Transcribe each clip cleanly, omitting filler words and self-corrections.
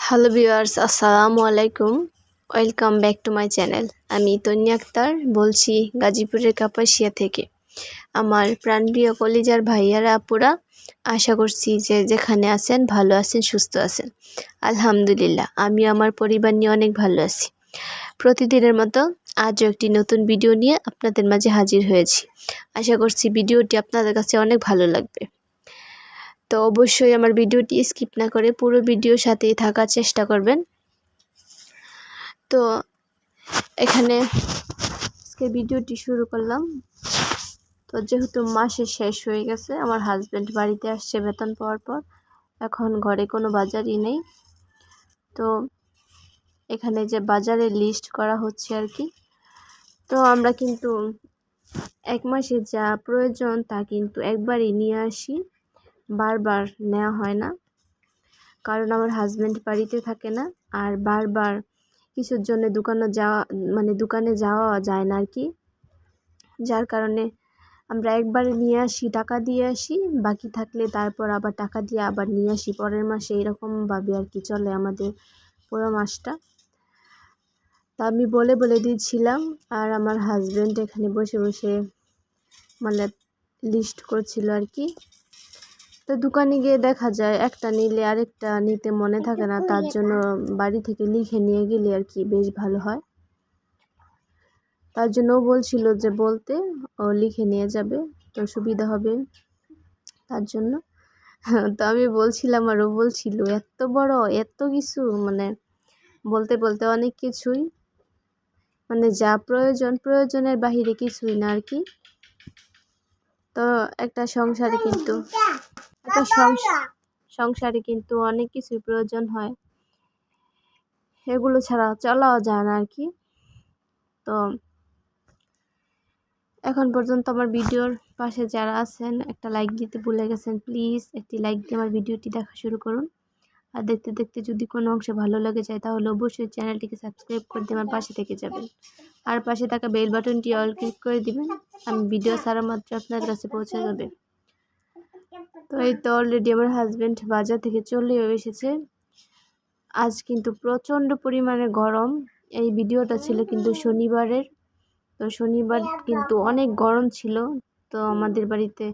Hello viewers, আসসালামু আলাইকুম। Welcome back to my channel. আমি তন্নি আক্তার বলছি গাজীপুরের কাপাসিয়া থেকে। আমার প্রাণপ্রিয় কলিজার ভাইয়ারা আপুরা, আশা করছি যে যেখানে আছেন ভালো আছেন, সুস্থ আছেন। আলহামদুলিল্লাহ, আমি আমার পরিবার নিয়ে অনেক ভালো আছি। প্রতিদিনের মতো আজও একটি নতুন ভিডিও নিয়ে আপনাদের মাঝে হাজির হয়েছি। আশা করছি ভিডিওটি আপনাদের কাছে অনেক ভালো লাগবে। তো অবশ্যই আমার ভিডিওটি স্কিপ না করে পুরো ভিডিওর সাথেই থাকার চেষ্টা করবেন। তো এখানে আজকে ভিডিওটি শুরু করলাম। তো যেহেতু মাসের শেষ হয়ে গেছে, আমার হাজব্যান্ড বাড়িতে আসছে বেতন পাওয়ার পর, এখন ঘরে কোনো বাজারই নেই। তো এখানে যে বাজারের লিস্ট করা হচ্ছে আর কি। তো আমরা কিন্তু এক মাসে যা প্রয়োজন তা কিন্তু একবারই নিয়ে আসি, বারবার নেওয়া হয় না, কারণ আমার হাজব্যান্ড বাড়িতে থাকে না। আর বারবার কিছুর জন্য দোকানে যাওয়া যায় না আর কি। যার কারণে আমরা একবারে নিয়ে আসি, টাকা দিয়ে আসি, বাকি থাকলে তারপর আবার টাকা দিয়ে আবার নিয়ে আসি পরের মাসে। এরকমভাবে আর কি চলে আমাদের পুরো মাসটা। তা আমি বলে দিয়েছিলাম, আর আমার হাজব্যান্ড এখানে বসে বসে লিস্ট করছিল আর কি। তো দোকানে গিয়ে দেখা যায় একটা নিলে আরেকটা নিতে মনে থাকে না, তার জন্য বাড়ি থেকে লিখে নিয়ে গেলে আর কি বেশ ভালো হয়। তার জন্য ও বলছিল যে বলতে ও লিখে নিয়ে যাবে, তো সুবিধা হবে তার জন্য। তো আমি বলছিলাম আর ও বলছিল এত বড় এত কিছু, বলতে বলতে অনেক কিছুই, যা প্রয়োজনের বাহিরে কিছুই না আর কি। তো একটা সংসারে কিন্তু অনেক কিছুই প্রয়োজন হয়, এগুলো ছাড়া চলাও যায় না আর কি। তো এখন পর্যন্ত আমার ভিডিওর পাশে যারা আছেন, একটা লাইক দিতে ভুলে গেছেন, প্লিজ একটি লাইক দিয়ে আমার ভিডিওটি দেখা শুরু করুন। আর দেখতে দেখতে যদি কোনো অংশে ভালো লেগে যায় তাহলে অবশ্যই চ্যানেলটিকে সাবস্ক্রাইব করে দিয়ে আমার পাশে থেকে যাবেন। আর পাশে থাকা বেল বাটনটি অল ক্লিক করে দিবেন, আমি ভিডিও ছাড়া মাত্র আপনার কাছে পৌঁছে যাবে। তো এই তো অলরেডি আমার হাজব্যান্ড বাজার থেকে চলেও এসেছে। আজ কিন্তু প্রচণ্ড পরিমাণে গরম। এই ভিডিওটা ছিল কিন্তু শনিবারের। তো শনিবার কিন্তু অনেক গরম ছিল। তো আমাদের বাড়িতে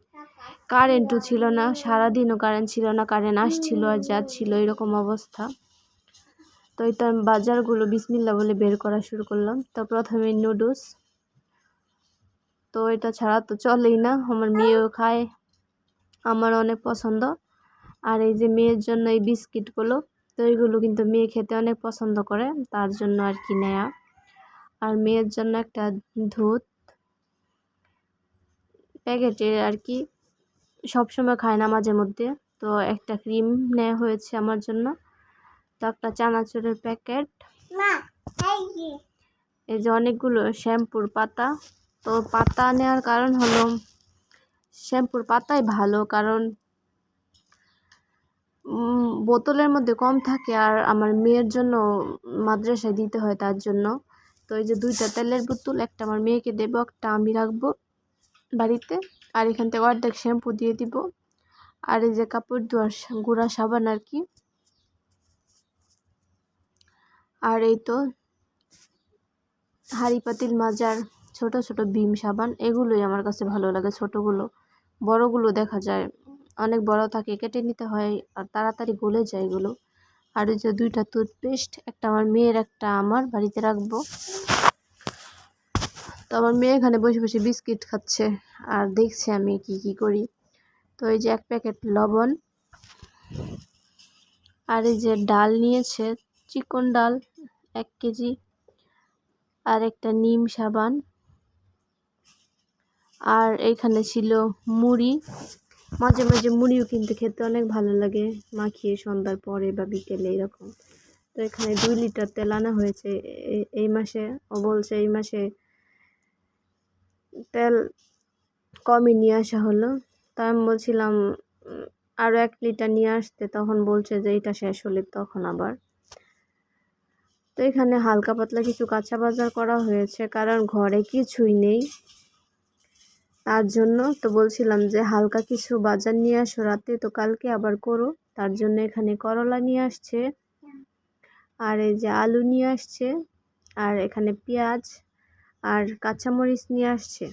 কারেন্টও ছিল না, সারাদিনও কারেন্ট ছিল না, কারেন্ট আসছিল আর যাচ্ছিল, এরকম অবস্থা। তো এই তো আমি বাজারগুলো বিসমিল্লাহ বলে বের করা শুরু করলাম। তো প্রথমে নুডলস, তো এটা ছাড়া তো চলেই না, আমার মেয়েও খায়, আমার অনেক পছন্দ। আর এই যে মেয়ের জন্য এই বিস্কিটগুলো, তো এইগুলো কিন্তু মেয়ে খেতে অনেক পছন্দ করে, তার জন্য আর কি নেয়া। আর মেয়ের জন্য একটা দুধ প্যাকেটের আর কি, সবসময় খায় না, মাঝে মধ্যে। তো একটা ক্রিম নেওয়া হয়েছে আমার জন্য। তো একটা চানাচুরের প্যাকেট, এই যে অনেকগুলো শ্যাম্পুর পাতা। তো পাতা নেওয়ার কারণ হলো শ্যাম্পুর পাতাই ভালো, কারণ বোতলের মধ্যে কম থাকে, আর আমার মেয়ের জন্য মাদ্রাসায় দিতে হয় তার জন্য। তো এই যে 2টা তেলের বোতল, একটা আমার মেয়েকে দেবো, একটা আমি রাখবো বাড়িতে। আর এখান থেকে অর্ধেক শ্যাম্পু দিয়ে দিব। আর এই যে কাপড় ধোয়ার গুঁড়া সাবান আর কি। আর এই তো হাঁড়ি পাতিল মাজার ছোট ছোট ভীম সাবান, এগুলোই আমার কাছে ভালো লাগে। ছোটগুলো, বড়গুলো দেখা যায় অনেক বড় থাকে, কেটে নিতে হয় আর তাড়াতাড়ি গলে যায় এগুলো। আর এই যে 2টা টুথপেস্ট, একটা আমার মেয়ের একটা আমার বাড়িতে রাখবো। তো আমার মেয়ে এখানে বসে বসে বিস্কিট খাচ্ছে আর দেখছে আমি কি কি করি। তো এই যে 1 প্যাকেট লবণ, আর এই যে ডাল নিয়েছে, চিকন ডাল 1 কেজি, আর একটা নিম সাবান। আর এইখানে ছিল মুড়ি, মাঝে মাঝে মুড়িও কিন্তু খেতে অনেক ভালো লাগে, মাখিয়ে সন্ধ্যার পরে বা বিকেলে এরকম। তো এখানে 2 লিটার তেল আনা হয়েছে এই মাসে। ও বলছে এই মাসে তেল কমই নিয়ে আসা হলো। তা আমি বলছিলাম আরও 1 লিটার নিয়ে আসতে, তখন বলছে যে এটা শেষ হলে তখন আবার। তো এখানে হালকা পাতলা কিছু কাঁচা বাজার করা হয়েছে, কারণ ঘরে কিছুই নেই, তার জন্য। তো বলছিলাম যে হালকা কিছু বাজার নিয়ে আসো রাতে, তো কালকে আবার করো। তার জন্য এখানে করলা নিয়ে আসছে, আর এই যে আলু নিয়ে আসছে, আর এখানে পেঁয়াজ আর কাঁচামরিচ নিয়ে আসছে।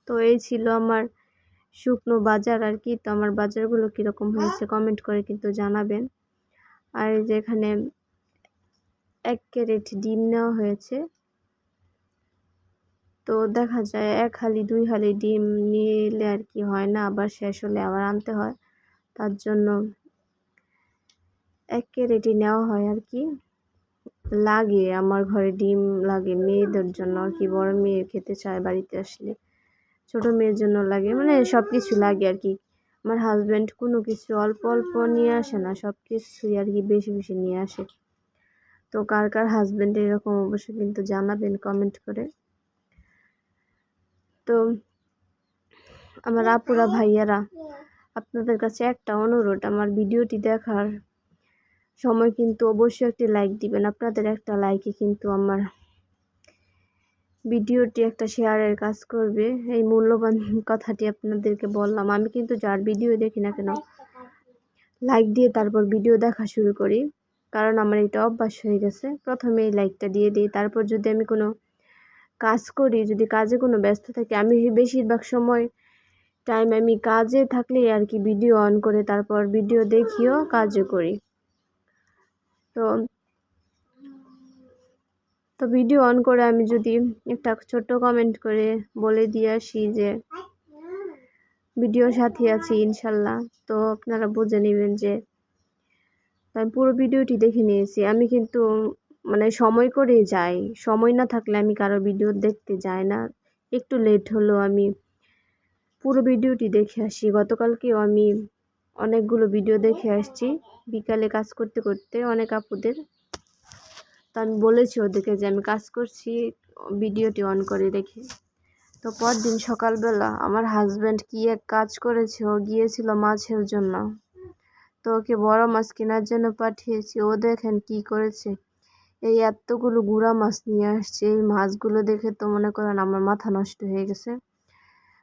তো এই ছিল আমার শুকনো বাজার আর কি। তো আমার বাজারগুলো কীরকম হয়েছে কমেন্ট করে কিন্তু জানাবেন। আর এই যে এখানে 1 ক্যারেট ডিম নেওয়া হয়েছে। তো দেখা যায় 1 হালি 2 হালি ডিম নিলে আর কি হয় না, আবার শেষ হলে আবার আনতে হয়। তার জন্য 1 ক্যারেটই নেওয়া হয় আর কি। লাগে আমার ঘরে ডিম লাগে মেয়েদের জন্য আর কি, বড় মেয়ে খেতে চায় বাড়িতে আসলে, ছোট মেয়ের জন্য লাগে, মানে সব কিছু লাগে আর কি। আমার হাজব্যান্ড কোনো কিছু অল্প অল্প নিয়ে আসে না, সব কিছুই আর কি বেশি বেশি নিয়ে আসে। তো কার কার হাজব্যান্ড এরকম অবশ্যই কিন্তু জানাবেন কমেন্ট করে। তো আমার আপুরা ভাইয়ারা, আপনাদের কাছে একটা অনুরোধ, আমার ভিডিওটি দেখার সময় কিন্তু অবশ্যই একটি লাইক দিবেন। আপনাদের একটা লাইকে কিন্তু আমার ভিডিওটি একটা শেয়ারের কাজ করবে। এই মূল্যবান কথাটি আপনাদেরকে বললাম। আমি কিন্তু যার ভিডিও দেখি না কেন লাইক দিয়ে তারপর ভিডিও দেখা শুরু করি, কারণ আমার এটা অভ্যাস হয়ে গেছে। প্রথমে এই লাইকটা দিয়ে দিই, তারপর যদি আমি কোনো কাজ করি, যদি কাজে কোনো ব্যস্ত থাকি, আমি বেশিরভাগ সময় টাইম আমি কাজে থাকলেই আর কি ভিডিও অন করে তারপর ভিডিও দেখিও কাজও করি। তো ভিডিও অন করে আমি যদি একটা ছোট্ট কমেন্ট করে বলে দিয়ে আসি যে ভিডিওর সাথে আছি ইনশাল্লাহ, তো আপনারা বুঝে নেবেন যে আমি পুরো ভিডিওটি দেখে নিয়েছি। আমি কিন্তু মানে সময় করেই যাই, সময় না থাকলে আমি কারো ভিডিও দেখতে যাই না। একটু লেট হলেও আমি পুরো ভিডিওটি দেখে আসি। গতকালকেও আমি অনেকগুলো ভিডিও দেখে আসছি বিকালে কাজ করতে করতে অনেক আপুদের। তো আমি বলেছি ওদেরকে যে আমি কাজ করছি, ভিডিওটি অন করে রেখে। তো পরদিন সকালবেলা আমার হাজব্যান্ড কি এক কাজ করেছে, ও গিয়েছিল মাছের জন্য। তো ওকে বড় মাছ কেনার জন্য পাঠিয়েছি। ও দেখেন কি করেছে, এই এতগুলো গুড়া মাছ নিয়ে আসছে। এই মাছগুলো দেখে তো মনে করেন আমার মাথা নষ্ট হয়ে গেছে,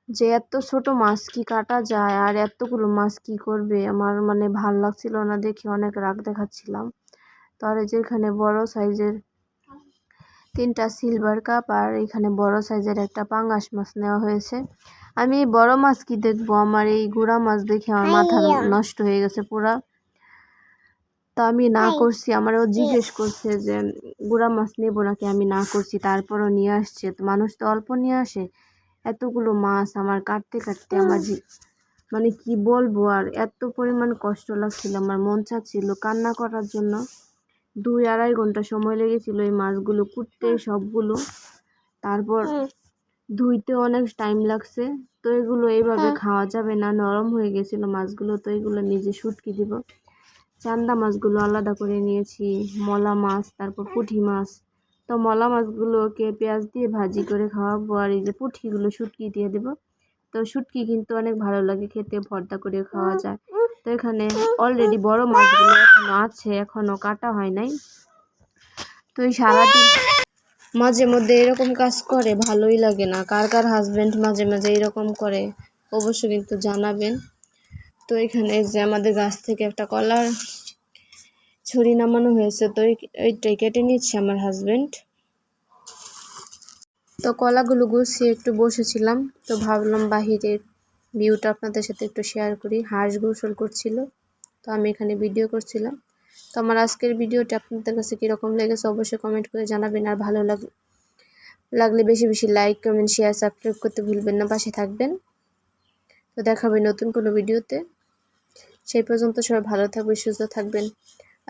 যে এত ছোট মাছ কি কাটা যায়, আর এতগুলো মাছ কি করবে। আমার মানে ভাল লাগছিল না দেখে, অনেক রাগ দেখাচ্ছিলাম। তো আর যেখানে বড় সাইজের 3টা সিলভার কাপ, আর এখানে বড় সাইজের একটা পাঙ্গাস মাছ নেওয়া হয়েছে। আমি এই বড় মাছ কি দেখবো, আমার এই গুড়া মাছ দেখে আমার মাথা নষ্ট হয়ে গেছে পুরা। তো আমি না করছি, আমারও জিজ্ঞেস করছে যে গুড়া মাছ নেবো নাকি, আমি না করছি, তারপরও নিয়ে আসছে। তো মানুষ তো অল্প নিয়ে আসে, এতগুলো মাছ আমার কাটতে কাটতে আমার মানে কি বলবো, আর এত পরিমাণ কষ্ট লাগছিল, আমার মন চাচ্ছিল কান্না করার জন্য। 2-2.5 ঘন্টা সময় লেগেছিল এই মাছগুলো কুটতে সবগুলো, তারপর ধুইতে অনেক টাইম লাগছে। তো এগুলো এইভাবে খাওয়া যাবে না, নরম হয়ে গেছিল মাছগুলো। তো এগুলো নিজে শুটকি দিব। চান্দা মাছগুলো আলাদা করে নিয়েছি, মলা মাছ, তারপর পুঁটি মাছ। তো মলা মাছগুলোকে পেঁয়াজ দিয়ে ভাজি করে খাওয়াবো, আর এই যে পুঁটিগুলো শুটকি দিয়ে দেবো। তো শুটকি কিন্তু অনেক ভালো লাগে খেতে, ভর্তা করে খাওয়া যায়। তো এখানে অলরেডি বড় মাছগুলো এখনো আছে, এখনো কাটা হয় নাই। তো এই সারাদিন মাঝে মধ্যে এরকম কাজ করে, ভালোই লাগে না। কার কার হাজব্যান্ড মাঝে মাঝে এরকম করে অবশ্যই কিন্তু জানাবেন। তো এখানে যে আমাদের গাছ থেকে একটা কলার ছড়ি নামানো হয়েছে, তো এইটাই কেটে নিচ্ছে আমার হাজব্যান্ড। তো কলাগুলো গুছিয়ে একটু বসেছিলাম, তো ভাবলাম বাহিরের ভিউটা আপনাদের সাথে একটু শেয়ার করি। হাঁস গোসল করছিল, তো আমি এখানে ভিডিও করছিলাম। তো আমার আজকের ভিডিওটা আপনাদের কাছে কীরকম লেগেছে অবশ্যই কমেন্ট করে জানাবেন। আর ভালো লাগলে বেশি বেশি লাইক, কমেন্ট, শেয়ার, সাবস্ক্রাইব করতে ভুলবেন না, পাশে থাকবেন। তো দেখা হবে নতুন কোনো ভিডিওতে। সেই পর্যন্ত সবাই ভালো থাকবেন, সুস্থ থাকবেন।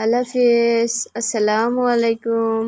আল্লাহ হাফিজ, আসসালামু আলাইকুম।